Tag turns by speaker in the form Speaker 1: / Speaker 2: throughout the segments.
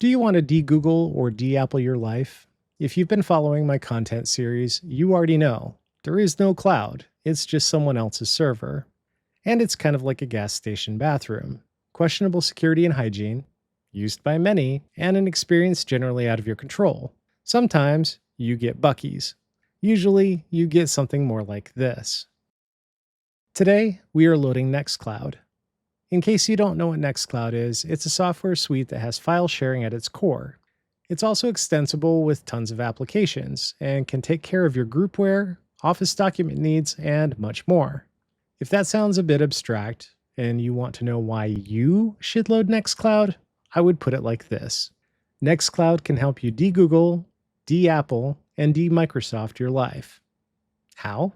Speaker 1: Do you want to de-Google or de-Apple your life? If you've been following my content series, you already know there is no cloud. It's just someone else's server. And it's kind of like a gas station bathroom. Questionable security and hygiene, used by many, and an experience generally out of your control. Sometimes you get buckies. Usually you get something more like this. Today, we are loading NextCloud. In case you don't know what NextCloud is, it's a software suite that has file sharing at its core. It's also extensible with tons of applications and can take care of your groupware, Office document needs, and much more. If that sounds a bit abstract and you want to know why you should load NextCloud, I would put it like this. NextCloud can help you de-Google, de-Apple, and de-Microsoft your life. How?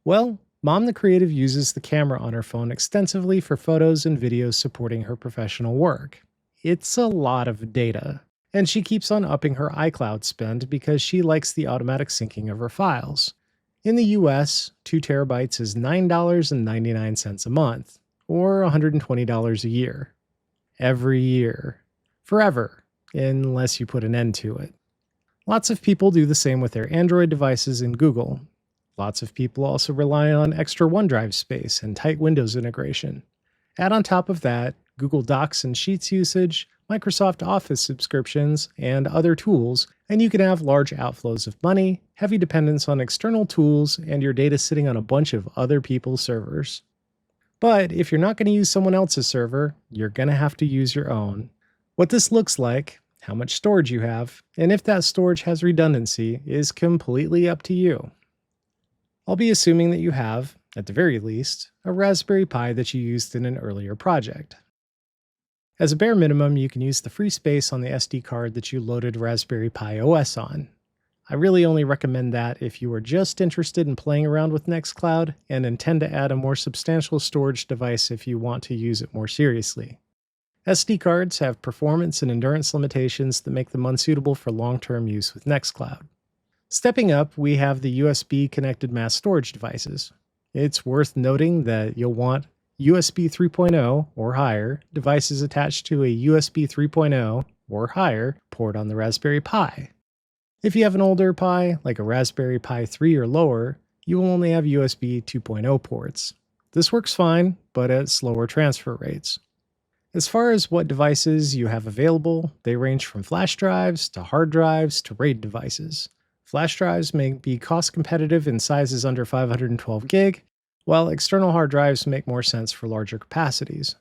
Speaker 1: Well, Mom the Creative uses the camera on her phone extensively for photos and videos supporting her professional work. It's a lot of data, and she keeps on upping her iCloud spend because she likes the automatic syncing of her files. In the US, 2 terabytes is $9.99 a month, or $120 a year. Every year. Forever, unless you put an end to it. Lots of people do the same with their Android devices and Google. Lots of people also rely on extra OneDrive space and tight Windows integration. Add on top of that, Google Docs and Sheets usage, Microsoft Office subscriptions, and other tools, and you can have large outflows of money, heavy dependence on external tools, and your data sitting on a bunch of other people's servers. But if you're not going to use someone else's server, you're going to have to use your own. What this looks like, how much storage you have, and if that storage has redundancy is completely up to you. I'll be assuming that you have, at the very least, a Raspberry Pi that you used in an earlier project. As a bare minimum, you can use the free space on the SD card that you loaded Raspberry Pi OS on. I really only recommend that if you are just interested in playing around with NextCloud and intend to add a more substantial storage device if you want to use it more seriously. SD cards have performance and endurance limitations that make them unsuitable for long-term use with NextCloud. Stepping up, we have the USB connected mass storage devices. It's worth noting that you'll want USB 3.0 or higher devices attached to a USB 3.0 or higher port on the Raspberry Pi. If you have an older Pi, like a Raspberry Pi 3 or lower, you will only have USB 2.0 ports. This works fine, but at slower transfer rates. As far as what devices you have available, they range from flash drives to hard drives to RAID devices. Flash drives may be cost competitive in sizes under 512 gig, while external hard drives make more sense for larger capacities.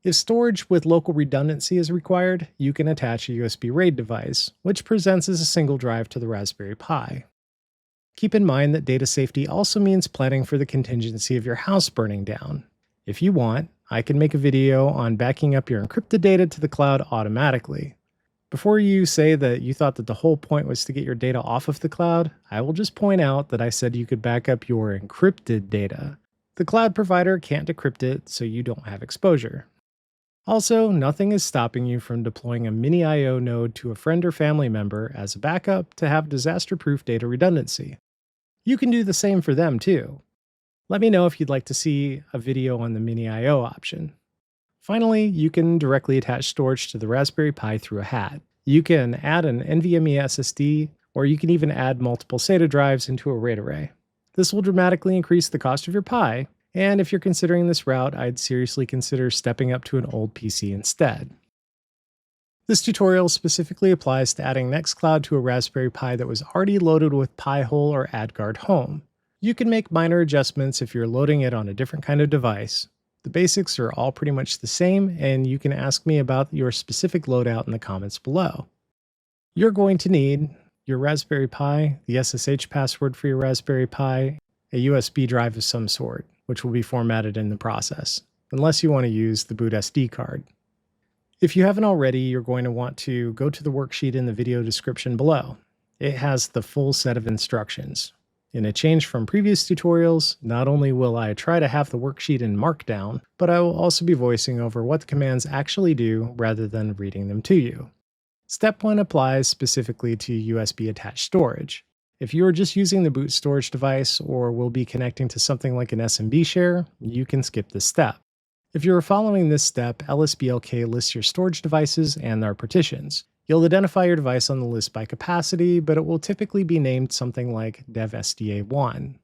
Speaker 1: If storage with local redundancy is required, you can attach a USB RAID device, which presents as a single drive to the Raspberry Pi. Keep in mind that data safety also means planning for the contingency of your house burning down. If you want, I can make a video on backing up your encrypted data to the cloud automatically. Before you say that you thought that the whole point was to get your data off of the cloud, I will just point out that I said you could back up your encrypted data. The cloud provider can't decrypt it, so you don't have exposure. Also, nothing is stopping you from deploying a mini I/O node to a friend or family member as a backup to have disaster-proof data redundancy. You can do the same for them too. Let me know if you'd like to see a video on the mini I/O option. Finally, you can directly attach storage to the Raspberry Pi through a hat. You can add an NVMe SSD, or you can even add multiple SATA drives into a RAID array. This will dramatically increase the cost of your Pi, and if you're considering this route, I'd seriously consider stepping up to an old PC instead. This tutorial specifically applies to adding NextCloud to a Raspberry Pi that was already loaded with Pi-hole or AdGuard Home. You can make minor adjustments if you're loading it on a different kind of device. The basics are all pretty much the same, and you can ask me about your specific loadout in the comments below. You're going to need your Raspberry Pi, the SSH password for your Raspberry Pi, a USB drive of some sort, which will be formatted in the process, unless you want to use the boot SD card. If you haven't already, you're going to want to go to the worksheet in the video description below. It has the full set of instructions. In a change from previous tutorials, not only will I try to have the worksheet in Markdown, but I will also be voicing over what the commands actually do rather than reading them to you. Step 1 applies specifically to USB attached storage. If you are just using the boot storage device or will be connecting to something like an SMB share, you can skip this step. If you are following this step, LSBLK lists your storage devices and their partitions. You'll identify your device on the list by capacity, but it will typically be named something like devsda1.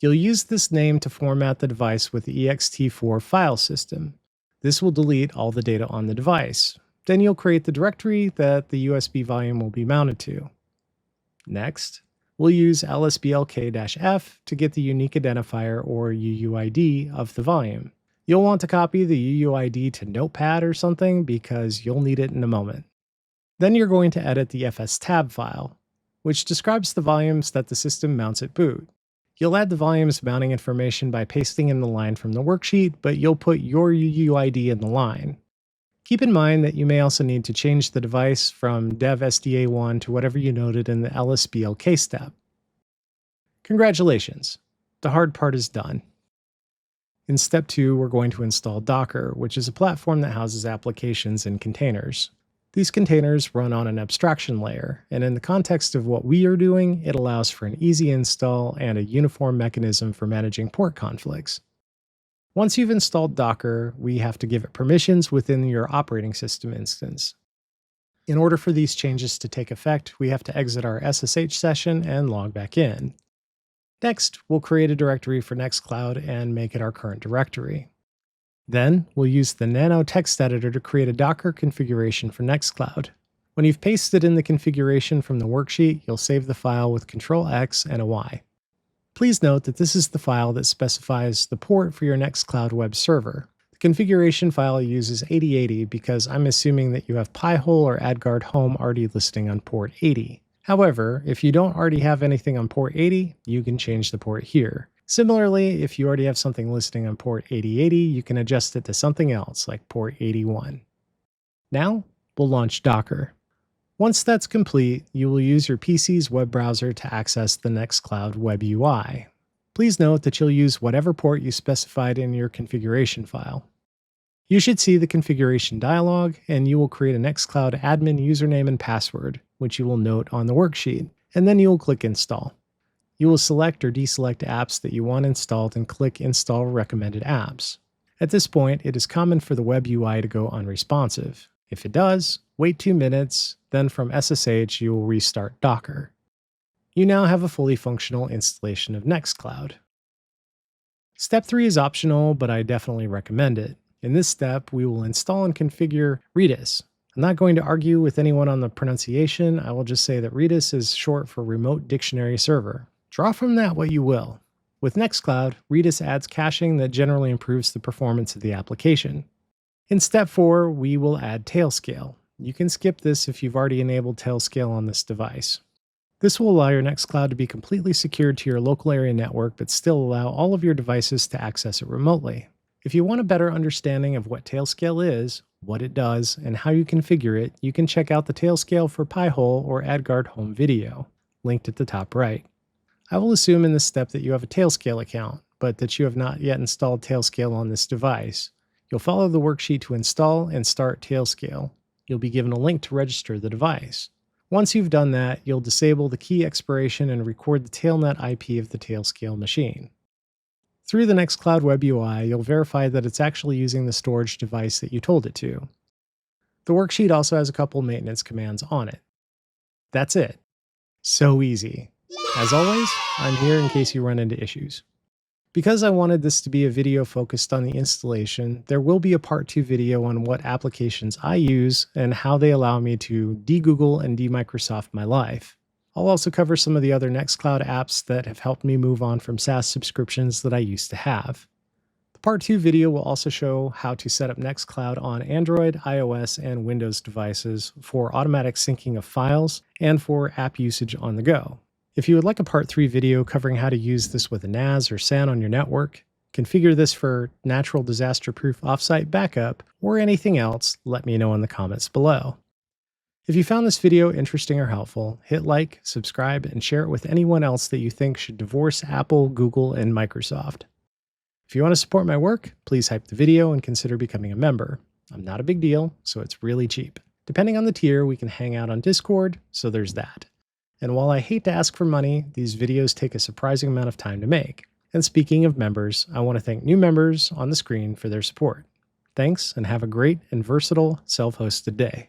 Speaker 1: You'll use this name to format the device with the ext4 file system. This will delete all the data on the device. Then you'll create the directory that the USB volume will be mounted to. Next, we'll use lsblk-f to get the unique identifier or UUID of the volume. You'll want to copy the UUID to Notepad or something because you'll need it in a moment. Then you're going to edit the fstab file, which describes the volumes that the system mounts at boot. You'll add the volumes mounting information by pasting in the line from the worksheet, but you'll put your UUID in the line. Keep in mind that you may also need to change the device from devsda1 to whatever you noted in the lsblk step. Congratulations, the hard part is done. In step 2, we're going to install Docker, which is a platform that houses applications in containers. These containers run on an abstraction layer, and in the context of what we are doing, it allows for an easy install and a uniform mechanism for managing port conflicts. Once you've installed Docker, we have to give it permissions within your operating system instance. In order for these changes to take effect, we have to exit our SSH session and log back in. Next, we'll create a directory for NextCloud and make it our current directory. Then, we'll use the Nano text editor to create a Docker configuration for NextCloud. When you've pasted in the configuration from the worksheet, you'll save the file with Ctrl-X and a Y. Please note that this is the file that specifies the port for your NextCloud web server. The configuration file uses 8080 because I'm assuming that you have Pi-hole or AdGuard Home already listing on port 80. However, if you don't already have anything on port 80, you can change the port here. Similarly, if you already have something listing on port 8080, you can adjust it to something else, like port 81. Now, we'll launch Docker. Once that's complete, you will use your PC's web browser to access the NextCloud web UI. Please note that you'll use whatever port you specified in your configuration file. You should see the configuration dialog, and you will create a NextCloud admin username and password, which you will note on the worksheet, and then you will click Install. You will select or deselect apps that you want installed and click Install Recommended Apps. At this point, it is common for the web UI to go unresponsive. If it does, wait 2 minutes, then from SSH you will restart Docker. You now have a fully functional installation of NextCloud. Step 3 is optional, but I definitely recommend it. In this step, we will install and configure Redis. I'm not going to argue with anyone on the pronunciation. I will just say that Redis is short for Remote Dictionary Server. Draw from that what you will. With NextCloud, Redis adds caching that generally improves the performance of the application. In step 4, we will add Tailscale. You can skip this if you've already enabled Tailscale on this device. This will allow your NextCloud to be completely secured to your local area network, but still allow all of your devices to access it remotely. If you want a better understanding of what Tailscale is, what it does, and how you configure it, you can check out the Tailscale for Pi-hole or AdGuard Home video, linked at the top right. I will assume in this step that you have a Tailscale account, but that you have not yet installed Tailscale on this device. You'll follow the worksheet to install and start Tailscale. You'll be given a link to register the device. Once you've done that, you'll disable the key expiration and record the Tailnet IP of the Tailscale machine. Through the NextCloud web UI, you'll verify that it's actually using the storage device that you told it to. The worksheet also has a couple maintenance commands on it. That's it. So easy. As always, I'm here in case you run into issues. Because I wanted this to be a video focused on the installation, there will be a part 2 video on what applications I use and how they allow me to de-Google and de-Microsoft my life. I'll also cover some of the other NextCloud apps that have helped me move on from SaaS subscriptions that I used to have. The part 2 video will also show how to set up NextCloud on Android, iOS, and Windows devices for automatic syncing of files and for app usage on the go. If you would like a part 3 video covering how to use this with a NAS or SAN on your network, configure this for natural disaster-proof offsite backup, or anything else, let me know in the comments below. If you found this video interesting or helpful, hit like, subscribe, and share it with anyone else that you think should divorce Apple, Google, and Microsoft. If you want to support my work, please hype the video and consider becoming a member. I'm not a big deal, so it's really cheap. Depending on the tier, we can hang out on Discord, so there's that. And while I hate to ask for money, these videos take a surprising amount of time to make. And speaking of members, I want to thank new members on the screen for their support. Thanks, and have a great and versatile self-hosted day.